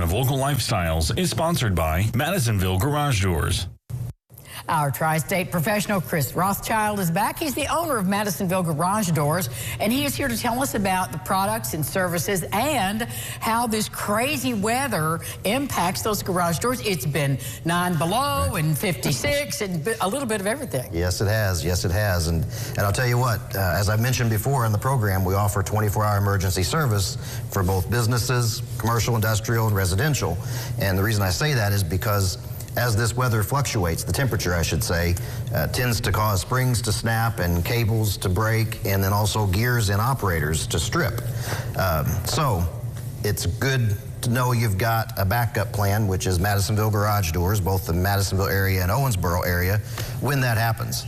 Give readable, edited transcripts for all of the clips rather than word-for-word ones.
of Local Lifestyles is sponsored by Madisonville Garage Doors. Our tri-state professional, Chris Rothschild, is back. He's the owner of Madisonville Garage Doors, and he is here to tell us about the products and services and how this crazy weather impacts those garage doors. It's been 9 below and 56 and a little bit of everything. Yes, it has. Yes, it has. And I'll tell you what, as I mentioned before in the program, we offer 24-hour emergency service for both businesses, commercial, industrial, and residential. And the reason I say that is because as this weather fluctuates, the temperature, I should say, tends to cause springs to snap and cables to break, and then also gears in operators to strip. So it's good to know you've got a backup plan, which is Madisonville Garage Doors, both the Madisonville area and Owensboro area, when that happens.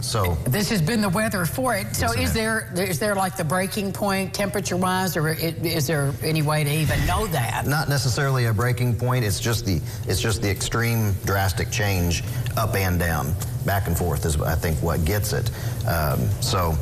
So this has been the weather for it. So is there like the breaking point temperature-wise, or is there any way to even know that? Not necessarily a breaking point. It's just the extreme drastic change up and down, back and forth is I think what gets it. So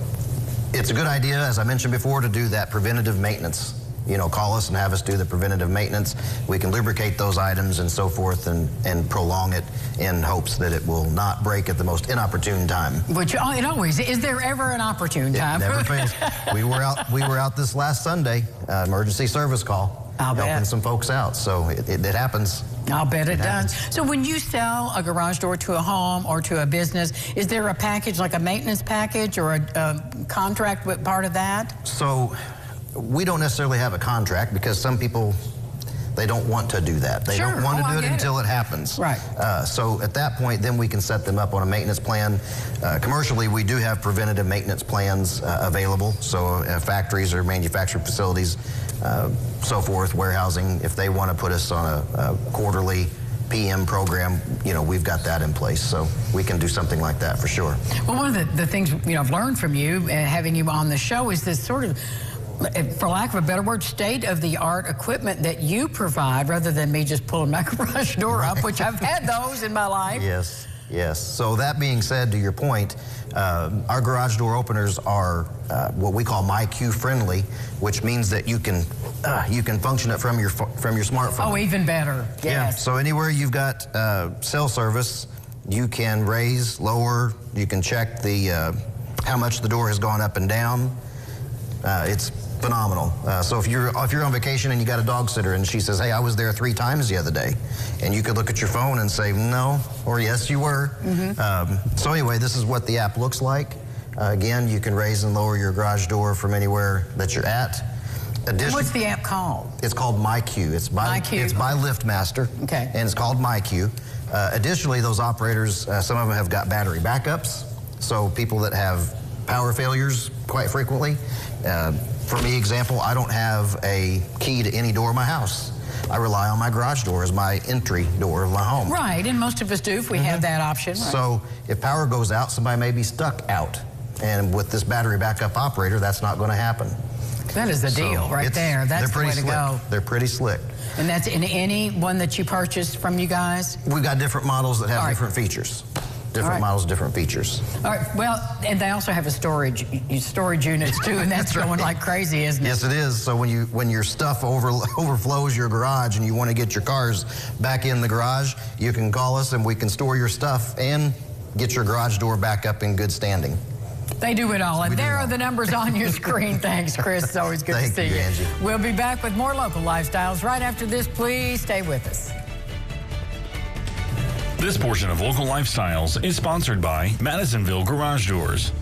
it's a good idea, as I mentioned before, to do that preventative maintenance. You know, call us and have us do the preventative maintenance. We can lubricate those items and so forth and prolong it in hopes that it will not break at the most inopportune time. Which it always is. There ever an opportune time? It never fails. We were out this last Sunday, emergency service call, helping some folks out. So it happens. I'll bet it does. So when you sell a garage door to a home or to a business, is there a package, like a maintenance package or a contract with part of that? So we don't necessarily have a contract because some people, they don't want to do that. They don't want to do it until it happens. Right. So at that point, then we can set them up on a maintenance plan. Commercially, we do have preventative maintenance plans available. So factories or manufacturing facilities, so forth, warehousing, if they want to put us on a quarterly PM program, you know, we've got that in place, so we can do something like that for sure. Well, one of the things, you know, I've learned from you, having you on the show, is this sort of, for lack of a better word, state-of-the-art equipment that you provide rather than me just pulling my garage door up, which I've had those in my life. Yes, yes. So that being said, to your point, our garage door openers are what we call MyQ friendly, which means that you can function it from your smartphone. Oh, even better. Yes. Yeah. So anywhere you've got cell service, you can raise, lower. You can check the how much the door has gone up and down. It's phenomenal. So if you're on vacation and you got a dog sitter and she says, hey, I was there 3 times the other day, and you could look at your phone and say no, or yes, you were. So anyway, this is what the app looks like. Again, you can raise and lower your garage door from anywhere that you're at. What's the app called? It's called MyQ. It's by LiftMaster. Okay. And it's called MyQ. Additionally, those operators, some of them have got battery backups. So people that have power failures quite frequently. For me, example, I don't have a key to any door in my house. I rely on my garage door as my entry door of my home. Right, and most of us do if we have that option. Right. So if power goes out, somebody may be stuck out. And with this battery backup operator, that's not going to happen. That is the deal right there. That's the way to go. They're pretty slick. And that's in any one that you purchased from you guys? We've got different models that have different features. Different models, different features. All right. Well, and they also have a storage units too, and that's going like crazy, isn't it? Yes, it is. So when your stuff overflows your garage and you want to get your cars back in the garage, you can call us and we can store your stuff and get your garage door back up in good standing. They do it all, and there are the numbers on your screen. Thanks, Chris. It's always good to see you. Angie. We'll be back with more Local Lifestyles right after this. Please stay with us. This portion of Local Lifestyles is sponsored by Madisonville Garage Doors.